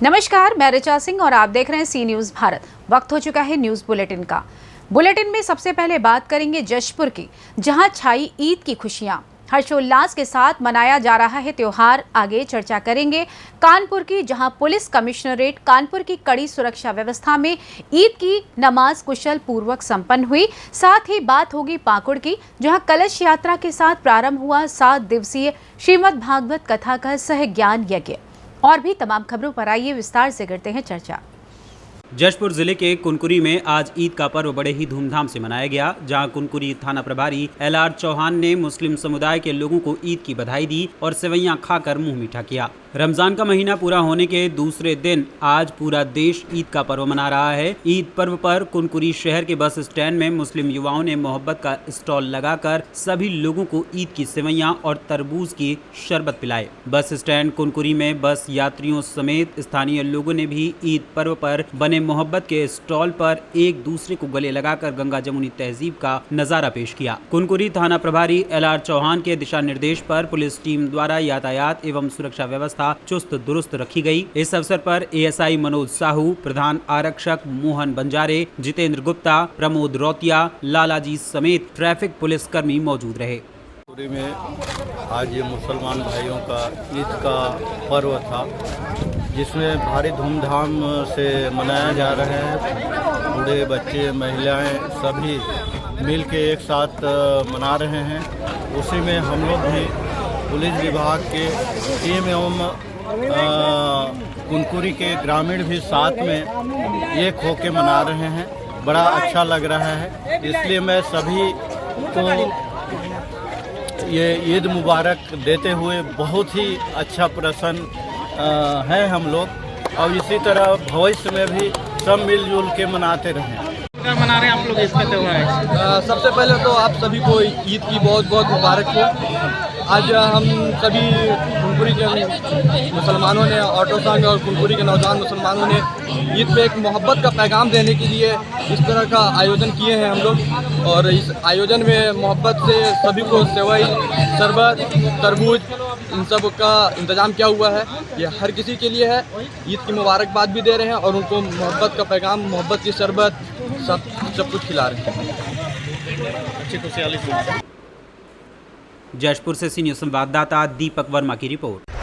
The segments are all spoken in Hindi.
नमस्कार, मैं ऋचा सिंह और आप देख रहे हैं सी न्यूज भारत। वक्त हो चुका है न्यूज बुलेटिन का। बुलेटिन में सबसे पहले बात करेंगे जशपुर की, जहां छाई ईद की खुशियां। हर्षोल्लास के साथ मनाया जा रहा है त्योहार। आगे चर्चा करेंगे कानपुर की, जहां पुलिस कमिश्नरेट कानपुर की कड़ी सुरक्षा व्यवस्था में ईद की नमाज कुशल पूर्वक संपन्न हुई। साथ ही बात होगी पाकुड़ की, जहां कलश यात्रा के साथ प्रारंभ हुआ 7 दिवसीय श्रीमद् भागवत कथा का सह ज्ञान यज्ञ। और भी तमाम खबरों पर आइए विस्तार से करते हैं चर्चा। जशपुर जिले के कुनकुरी में आज ईद का पर्व बड़े ही धूमधाम से मनाया गया, जहां कुनकुरी थाना प्रभारी LR चौहान ने मुस्लिम समुदाय के लोगों को ईद की बधाई दी और सेवैयां खाकर मुंह मीठा किया। रमजान का महीना पूरा होने के दूसरे दिन आज पूरा देश ईद का पर्व मना रहा है। ईद पर्व पर कुनकुरी शहर के बस स्टैंड में मुस्लिम युवाओं ने मोहब्बत का स्टॉल लगाकर सभी लोगों को ईद की सेवैयां और तरबूज की शरबत पिलाए। बस स्टैंड कुनकुरी में बस यात्रियों समेत स्थानीय लोगों ने भी ईद पर्व पर बने मोहब्बत के स्टॉल पर एक दूसरे को गले लगाकर गंगा जमुनी तहजीब का नजारा पेश किया। कुनकुरी थाना प्रभारी LR चौहान के दिशा निर्देश पर पुलिस टीम द्वारा यातायात एवं सुरक्षा व्यवस्था चुस्त दुरुस्त रखी गई। इस अवसर पर ASI मनोज साहू, प्रधान आरक्षक मोहन बंजारे, जितेंद्र गुप्ता, प्रमोद रौतिया, लालाजी समेत ट्रैफिक पुलिस कर्मी मौजूद रहे। पूरी में आज ये मुसलमान भाइयों का ईद का पर्व था, जिसमें भारी धूमधाम से मनाया जा रहा है। बूढ़े, बच्चे, महिलाएं सभी मिल के एक साथ मना रहे हैं। उसी में हम लोग भी पुलिस विभाग के टीम एवं कुनकुरी के ग्रामीण भी साथ में एक होके मना रहे हैं। बड़ा अच्छा लग रहा है, इसलिए मैं सभी को ये ईद मुबारक देते हुए बहुत ही अच्छा प्रसन्न है हम लोग, और इसी तरह भविष्य में भी सब मिलजुल के मनाते रहें। मना रहे हैं आप लोग इसका त्योहार? सबसे पहले तो आप सभी को ईद की बहुत बहुत मुबारक हो। आज हम सभी कुनकुरी के मुसलमानों ने, ऑटो संघ और कुनकुरी के नौजवान मुसलमानों ने ईद पे एक मोहब्बत का पैगाम देने के लिए इस तरह का आयोजन किए हैं हम लोग। और इस आयोजन में मोहब्बत से सभी को सेवई, शरबत, तरबूज इन सब का इंतजाम किया हुआ है। ये हर किसी के लिए है। ईद की मुबारकबाद भी दे रहे हैं और उनको मोहब्बत का पैगाम, मोहब्बत की शरबत सब कुछ खिला रहे हैं। अच्छी खुशहाली। जशपुर से सी न्यूज संवाददाता दीपक वर्मा की रिपोर्ट।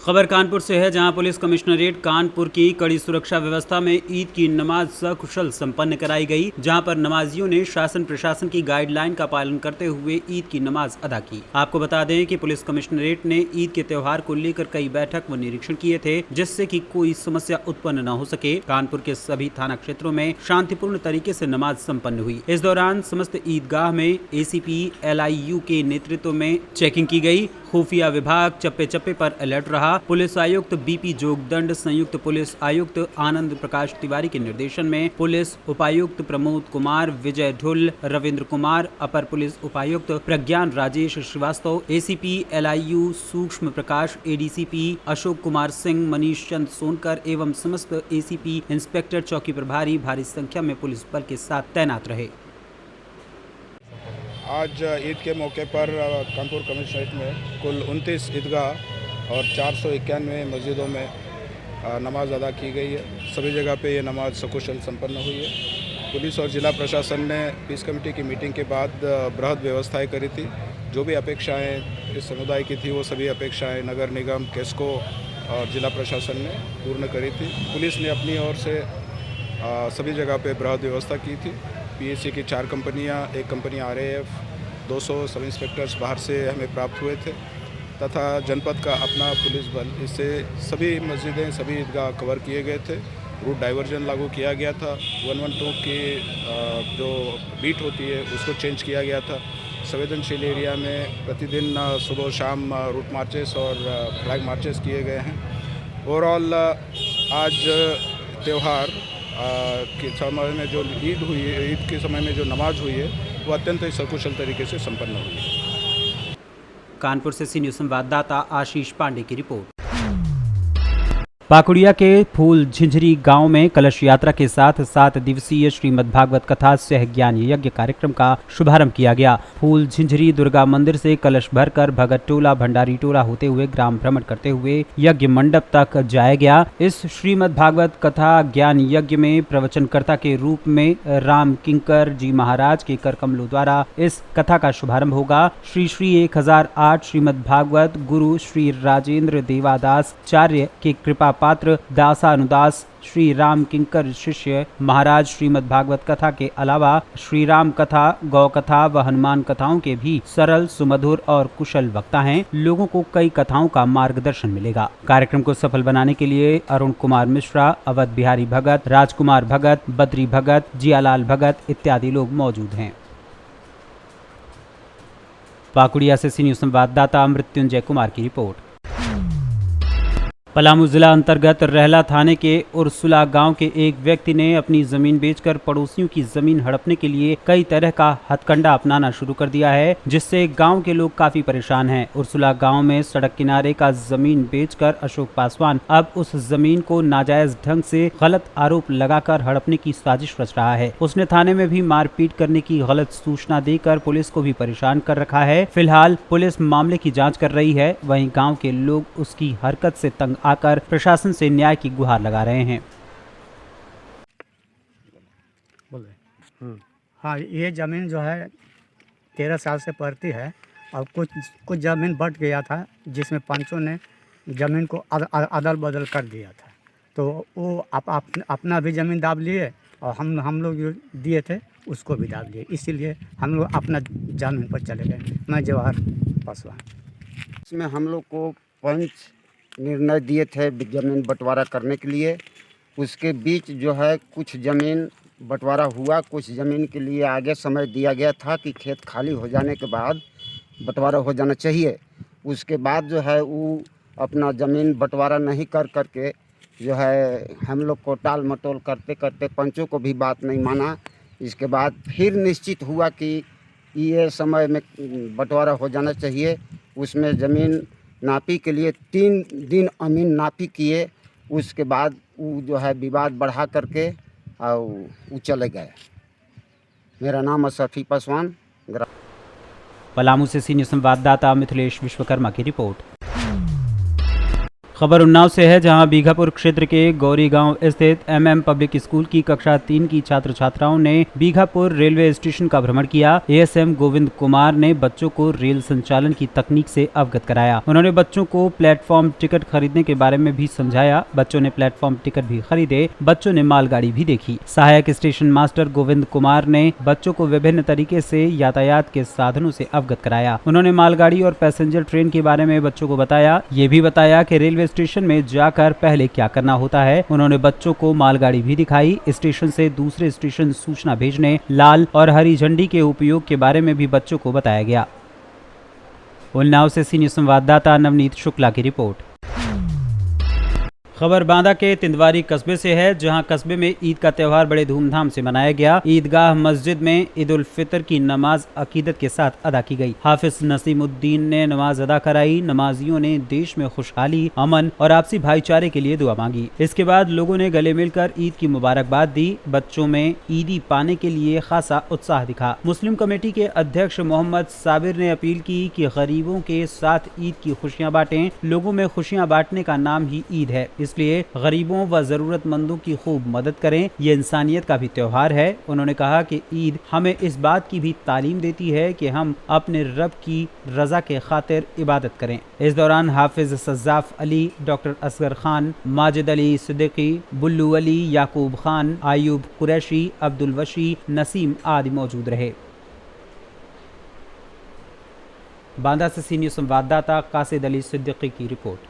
खबर कानपुर से है, जहां पुलिस कमिश्नरेट कानपुर की कड़ी सुरक्षा व्यवस्था में ईद की नमाज सकुशल संपन्न कराई गई, जहां पर नमाजियों ने शासन प्रशासन की गाइडलाइन का पालन करते हुए ईद की नमाज अदा की। आपको बता दें कि पुलिस कमिश्नरेट ने ईद के त्योहार को लेकर कई बैठक व निरीक्षण किए थे, जिससे कि कोई समस्या उत्पन्न न हो सके। कानपुर के सभी थाना क्षेत्रों में शांतिपूर्ण तरीके से नमाज संपन्न हुई। इस दौरान समस्त ईदगाह में ACP LIU के नेतृत्व में चेकिंग की गई। खुफिया विभाग चप्पे चप्पे पर अलर्ट रहा। पुलिस आयुक्त BP जोगदंड, संयुक्त पुलिस आयुक्त आनंद प्रकाश तिवारी के निर्देशन में पुलिस उपायुक्त प्रमोद कुमार, विजय ढुल, रविंद्र कुमार, अपर पुलिस उपायुक्त प्रज्ञान राजेश श्रीवास्तव, ACP LIU सूक्ष्म प्रकाश, ADCP अशोक कुमार सिंह, मनीष चंद सोनकर एवं समस्त ACP इंस्पेक्टर चौकी प्रभारी भारी संख्या में पुलिस बल के साथ तैनात रहे। आज ईद के मौके पर कानपुर कमिश्नरेट में कुल 29 ईदगाह और 491 मस्जिदों में नमाज अदा की गई है। सभी जगह पे ये नमाज सकुशल संपन्न हुई है। पुलिस और ज़िला प्रशासन ने पीस कमेटी की मीटिंग के बाद बृहद व्यवस्थाएं करी थी। जो भी अपेक्षाएं इस समुदाय की थी, वो सभी अपेक्षाएं नगर निगम, केस्को और ज़िला प्रशासन ने पूर्ण करी थी। पुलिस ने अपनी ओर से सभी जगह पे बृहद व्यवस्था की थी। PSC की 4 कंपनियां, एक कंपनी RAF, 200 सब इंस्पेक्टर्स बाहर से हमें प्राप्त हुए थे तथा जनपद का अपना पुलिस बल। इससे सभी मस्जिदें, सभी ईदगाह कवर किए गए थे। रूट डाइवर्जन लागू किया गया था। 112 की जो बीट होती है उसको चेंज किया गया था। संवेदनशील एरिया में प्रतिदिन सुबह शाम रूट मार्चेस और फ्लैग मार्चेस किए गए हैं। ओवरऑल आज त्यौहार के समय में जो ईद हुई है, ईद के समय में जो नमाज हुई है, वो अत्यंत ही सकुशल तरीके से संपन्न हुई है। कानपुर से सी न्यूज संवाददाता आशीष पांडे की रिपोर्ट। पाकुड़िया के फूल झिंझरी गांव में कलश यात्रा के साथ 7 दिवसीय श्रीमद् भागवत कथा सह ज्ञान यज्ञ कार्यक्रम का शुभारंभ किया गया। फूल झिंझरी दुर्गा मंदिर से कलश भरकर भगत टोला भंडारी टोला होते हुए ग्राम भ्रमण करते हुए यज्ञ मंडप तक जाया गया। इस श्रीमद् भागवत कथा ज्ञान यज्ञ में प्रवचनकर्ता के रूप में राम किंकर जी महाराज के कर कमलों द्वारा इस कथा का शुभारंभ होगा। श्री 1008 श्रीमद् भागवत गुरु श्री राजेंद्र देवादास चार्य के कृपा पात्र दासानुदास श्री राम किंकर शिष्य महाराज श्रीमद् भागवत कथा के अलावा श्री राम कथा, गौ कथा व हनुमान कथाओं के भी सरल, सुमधुर और कुशल वक्ता हैं। लोगों को कई कथाओं का मार्गदर्शन मिलेगा। कार्यक्रम को सफल बनाने के लिए अरुण कुमार मिश्रा, अवध बिहारी भगत, राजकुमार भगत, बद्री भगत, जियालाल भगत इत्यादि लोग मौजूद हैं। पाकुड़िया से सी न्यूज़ संवाददाता मृत्युंजय कुमार की रिपोर्ट। पलामू जिला अंतर्गत रहला थाने के उर्सुला गांव के एक व्यक्ति ने अपनी जमीन बेचकर पड़ोसियों की जमीन हड़पने के लिए कई तरह का हथकंडा अपनाना शुरू कर दिया है, जिससे गांव के लोग काफी परेशान हैं। उर्सुला गांव में सड़क किनारे का जमीन बेचकर अशोक पासवान अब उस जमीन को नाजायज ढंग से गलत आरोप लगाकर हड़पने की साजिश रच रहा है। उसने थाने में भी मारपीट करने की गलत सूचना देकर पुलिस को भी परेशान कर रखा है। फिलहाल पुलिस मामले की जाँच कर रही है। वहीं गाँव के लोग उसकी हरकत से तंग आकर प्रशासन से न्याय की गुहार लगा रहे हैं। हाँ, ये ज़मीन जो है 13 साल से पड़ती है और कुछ ज़मीन बट गया था, जिसमें पंचों ने ज़मीन को अदल बदल कर दिया था। तो वो अपना भी ज़मीन दाब लिए और हम लोग जो दिए थे उसको भी दाब लिए। इसीलिए हम लोग अपना ज़मीन पर चले गए। मैं जवाहर पासवान। इसमें हम लोग को पंच निर्णय दिए थे ज़मीन बंटवारा करने के लिए। उसके बीच जो है कुछ ज़मीन बंटवारा हुआ, कुछ ज़मीन के लिए आगे समय दिया गया था कि खेत खाली हो जाने के बाद बंटवारा हो जाना चाहिए। उसके बाद जो है वो अपना ज़मीन बंटवारा नहीं करके जो है हम लोग को टाल मटोल करते करते पंचों को भी बात नहीं माना। इसके बाद फिर निश्चित हुआ कि ये समय में बंटवारा हो जाना चाहिए। उसमें ज़मीन नापी के लिए 3 दिन अमीन नापी किए। उसके बाद वो जो है विवाद बढ़ा करके और वो चले गए। मेरा नाम असफी पासवान। पलामू से सीनियर संवाददाता मिथिलेश विश्वकर्मा की रिपोर्ट। खबर उन्नाव से है, जहां बीघापुर क्षेत्र के गौरी गांव स्थित MM पब्लिक स्कूल की कक्षा 3 की छात्र छात्राओं ने बीघापुर रेलवे स्टेशन का भ्रमण किया। ASM गोविंद कुमार ने बच्चों को रेल संचालन की तकनीक से अवगत कराया। उन्होंने बच्चों को प्लेटफॉर्म टिकट खरीदने के बारे में भी समझाया। बच्चों ने प्लेटफॉर्म टिकट भी खरीदे। बच्चों ने मालगाड़ी भी देखी। सहायक स्टेशन मास्टर गोविंद कुमार ने बच्चों को विभिन्न तरीके से यातायात के साधनों से अवगत कराया। उन्होंने मालगाड़ी और पैसेंजर ट्रेन के बारे में बच्चों को बताया। ये भी बताया कि रेलवे स्टेशन में जाकर पहले क्या करना होता है। उन्होंने बच्चों को मालगाड़ी भी दिखाई। स्टेशन से दूसरे स्टेशन सूचना भेजने, लाल और हरी झंडी के उपयोग के बारे में भी बच्चों को बताया गया। उन्नाव से सीनियर संवाददाता नवनीत शुक्ला की रिपोर्ट। खबर बांदा के तिंदवारी कस्बे से है, जहां कस्बे में ईद का त्यौहार बड़े धूमधाम से मनाया गया। ईदगाह मस्जिद में ईद उल फितर की नमाज अकीदत के साथ अदा की गई। हाफिज नसीमुद्दीन ने नमाज अदा कराई। नमाजियों ने देश में खुशहाली, अमन और आपसी भाईचारे के लिए दुआ मांगी। इसके बाद लोगों ने गले मिलकर ईद की मुबारकबाद दी। बच्चों में ईदी पाने के लिए खासा उत्साह दिखा। मुस्लिम कमेटी के अध्यक्ष मोहम्मद साबिर ने अपील की कि गरीबों के साथ ईद की खुशियाँ बांटें। लोगों में खुशियाँ बांटने का नाम ही ईद है, इसलिए गरीबों व जरूरतमंदों की खूब मदद करें। ये इंसानियत का भी त्योहार है। उन्होंने कहा कि ईद हमें इस बात की भी तालीम देती है कि हम अपने रब की रजा के खातिर इबादत करें। इस दौरान हाफिज सज्जाफ अली, डॉक्टर असगर खान, माजिद अली सिद्दीकी, बुल्लू अली, याकूब खान, आयूब कुरैशी, अब्दुल वशी, नसीम आदि मौजूद रहे। बांदा से सीनियर संवाददाता कासिद अली सिद्दीकी की रिपोर्ट।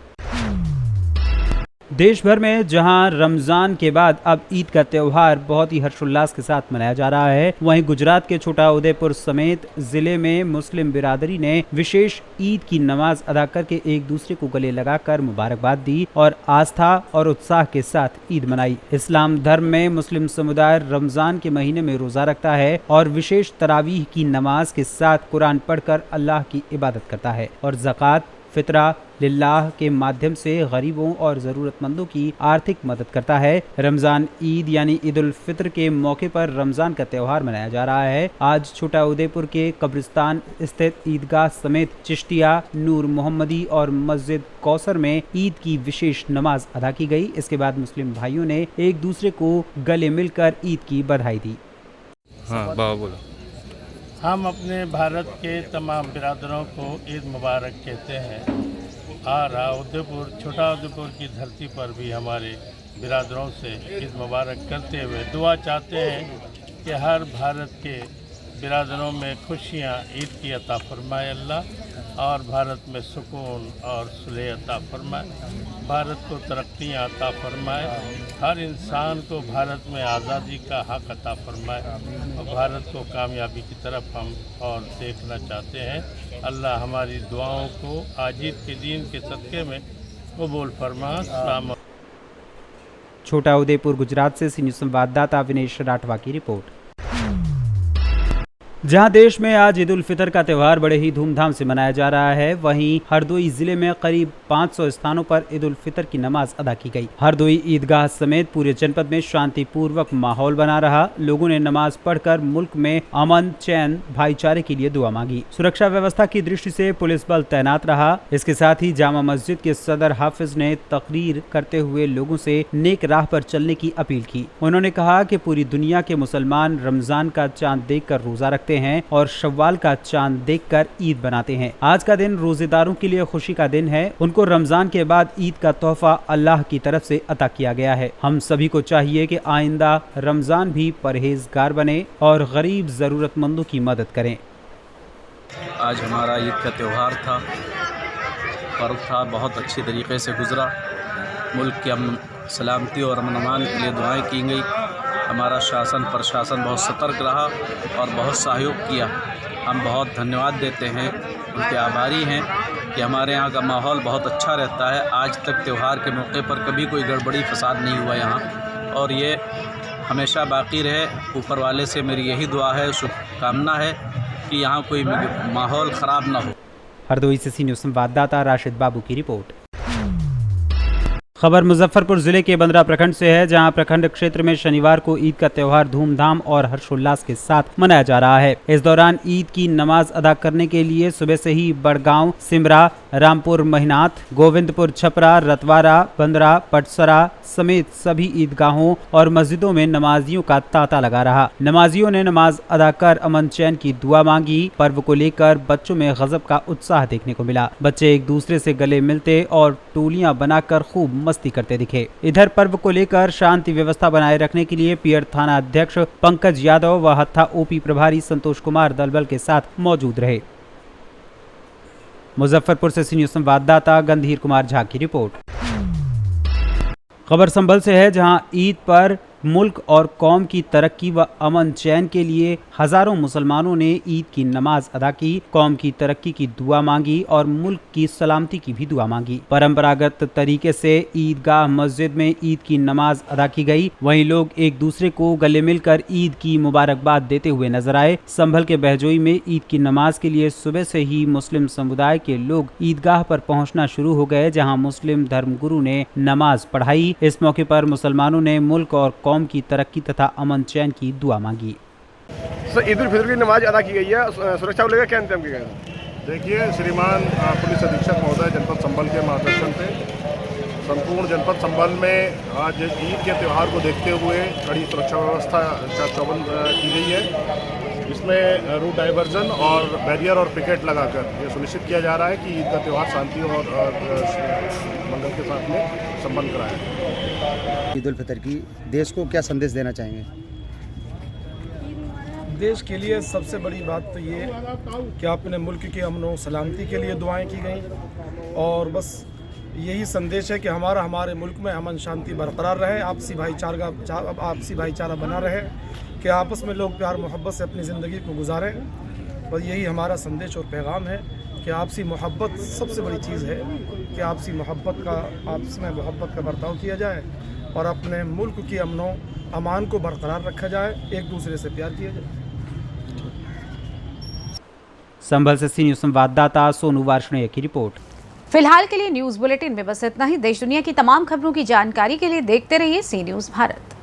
देश भर में जहां रमजान के बाद अब ईद का त्यौहार बहुत ही हर्षोल्लास के साथ मनाया जा रहा है, वहीं गुजरात के छोटा उदेपुर समेत जिले में मुस्लिम बिरादरी ने विशेष ईद की नमाज अदा करके एक दूसरे को गले लगाकर मुबारकबाद दी और आस्था और उत्साह के साथ ईद मनाई। इस्लाम धर्म में मुस्लिम समुदाय रमजान के महीने में रोजा रखता है और विशेष तरावीह की नमाज के साथ कुरान पढ़कर अल्लाह की इबादत करता है और ज़कात, फितरा लिल्लाह के माध्यम से गरीबों और ज़रूरतमंदों की आर्थिक मदद करता है। रमज़ान ईद यानी ईद उल फितर के मौके पर रमज़ान का त्यौहार मनाया जा रहा है। आज छोटा उदयपुर के कब्रिस्तान स्थित ईदगाह समेत चिश्तिया, नूर मोहम्मदी और मस्जिद कौसर में ईद की विशेष नमाज अदा की गई। इसके बाद मुस्लिम भाइयों ने एक दूसरे को गले मिलकर ईद की बधाई दी। हाँ बाबा बोलो। हम अपने भारत के तमाम बिरादरों को ईद मुबारक कहते हैं। और उदयपुर, छोटा उदयपुर की धरती पर भी हमारे बिरादरों से ईद मुबारक करते हुए दुआ चाहते हैं कि हर भारत के बिरादरों में खुशियाँ ईद की अता फरमाए अल्लाह, और भारत में सुकून और सुलह अता फरमाए, भारत को तरक्कियाँ अता फरमाए, हर इंसान को भारत में आज़ादी का हक अता फरमाए और भारत को कामयाबी की तरफ हम और देखना चाहते हैं। अल्लाह हमारी दुआओं को आज ईद के दिन के सदक़े में कबूल फरमा। सलाम। छोटा उदयपुर गुजरात से सी न्यूज़ संवाददाता विनेश राठवा की रिपोर्ट। जहां देश में आज ईद उल फितर का त्यौहार बड़े ही धूमधाम से मनाया जा रहा है, वहीं हरदोई जिले में करीब 500 स्थानों पर ईद उल फितर की नमाज अदा की गई। हरदोई ईदगाह समेत पूरे जनपद में शांतिपूर्वक माहौल बना रहा। लोगों ने नमाज पढ़कर मुल्क में अमन, चैन, भाईचारे के लिए दुआ मांगी। सुरक्षा व्यवस्था की दृष्टि से पुलिस बल तैनात रहा। इसके साथ ही जामा मस्जिद के सदर हाफिज ने तकरीर करते हुए लोगों से नेक राह पर चलने की अपील की। उन्होंने कहा कि पूरी दुनिया के मुसलमान रमजान का चांद देखकर रोजा रखते हैं और शव्वाल का चांद देखकर ईद बनाते हैं। आज का दिन रोजेदारों के लिए खुशी का दिन है। उनको रमजान के बाद ईद का तोहफा अल्लाह की तरफ से अता किया गया है। हम सभी को चाहिए कि आइंदा रमजान भी परहेजगार बने और गरीब जरूरतमंदों की मदद करें। आज हमारा ईद का त्यौहार था, पर्व था, बहुत अच्छी तरीके से गुजरा। मुल्क की अमन सलामती और अमन अमान के लिए दुआएं की गई। हमारा शासन प्रशासन बहुत सतर्क रहा और बहुत सहयोग किया। हम बहुत धन्यवाद देते हैं, उनके आभारी हैं कि हमारे यहाँ का माहौल बहुत अच्छा रहता है। आज तक त्यौहार के मौके पर कभी कोई गड़बड़ी फसाद नहीं हुआ यहाँ, और ये हमेशा बाकी रहे। ऊपर वाले से मेरी यही दुआ है, शुभकामना है कि यहाँ कोई माहौल ख़राब ना हो। हरदोई से सी न्यूज़ संवाददाता राशिद बाबू की रिपोर्ट। खबर मुजफ्फरपुर जिले के बंदरा प्रखंड से है, जहां प्रखंड क्षेत्र में शनिवार को ईद का त्यौहार धूमधाम और हर्षोल्लास के साथ मनाया जा रहा है। इस दौरान ईद की नमाज अदा करने के लिए सुबह से ही बड़गांव, सिमरा, रामपुर महिनाथ, गोविंदपुर छपरा, रतवारा, बंदरा, पटसरा समेत सभी ईदगाहों और मस्जिदों में नमाजियों का तांता लगा रहा। नमाजियों ने नमाज अदा कर अमन चैन की दुआ मांगी। पर्व को लेकर बच्चों में गजब का उत्साह देखने को मिला। बच्चे एक दूसरे से गले मिलते और टोलियां बनाकर खूब मस्ती करते दिखे। इधर पर्व को लेकर शांति व्यवस्था बनाए रखने के लिए पियर थाना अध्यक्ष पंकज यादव व हत्था ओपी प्रभारी संतोष कुमार दलबल के साथ मौजूद रहे। मुजफ्फरपुर से सी न्यूज़ संवाददाता गंधीर कुमार झा की रिपोर्ट। खबर संभल से है, जहां ईद पर मुल्क और कौम की तरक्की व अमन चैन के लिए हजारों मुसलमानों ने ईद की नमाज अदा की, कौम की तरक्की की दुआ मांगी और मुल्क की सलामती की भी दुआ मांगी। परंपरागत तरीके से ईदगाह मस्जिद में ईद की नमाज अदा की गई। वहीं लोग एक दूसरे को गले मिलकर ईद की मुबारकबाद देते हुए नजर आए। संभल के बहजोई में ईद की नमाज के लिए सुबह से ही मुस्लिम समुदाय के लोग ईदगाह पर पहुंचना शुरू हो गए, जहां मुस्लिम धर्मगुरु ने नमाज पढ़ाई। इस मौके पर मुसलमानों ने मुल्क और कौम की तरक्की तथा अमन चैन की दुआ मांगी। ईद उल फितर की नमाज अदा की गई है। सुरक्षा को लेकर क्या इंतजाम किया गया? देखिए, श्रीमान पुलिस अधीक्षक महोदय जनपद संभल के मार्गदर्शन से संपूर्ण जनपद संभल में आज ईद के त्यौहार को देखते हुए कड़ी सुरक्षा व्यवस्था चौबंद की गई है। इसमें रूट डाइवर्जन और बैरियर और पिकेट लगाकर ये सुनिश्चित किया जा रहा है कि ईद का त्यौहार शांति और मंगल के साथ में संपन्न कराएं। ईद उल फितर की देश को क्या संदेश देना चाहेंगे? देश के लिए सबसे बड़ी बात तो ये कि अपने मुल्क के अमन और सलामती के लिए दुआएं की गई, और बस यही संदेश है कि हमारे मुल्क में अमन शांति बरकरार रहे, आपसी भाईचारा बना रहे, कि आपस में लोग प्यार मोहब्बत से अपनी ज़िंदगी को गुजारें। बस यही हमारा संदेश और पैगाम है कि आपसी मोहब्बत सबसे बड़ी चीज़ है, कि आपस में मोहब्बत का बर्ताव किया जाए और अपने मुल्क की अमन अमान को बरकरार रखा जाए, एक दूसरे से प्यार किया जाए। संभल से सी न्यूज़ संवाददाता सोनू वार्ष्णेय की रिपोर्ट। फिलहाल के लिए न्यूज बुलेटिन में बस इतना ही। देश दुनिया की तमाम खबरों की जानकारी के लिए देखते रहिए सी न्यूज भारत।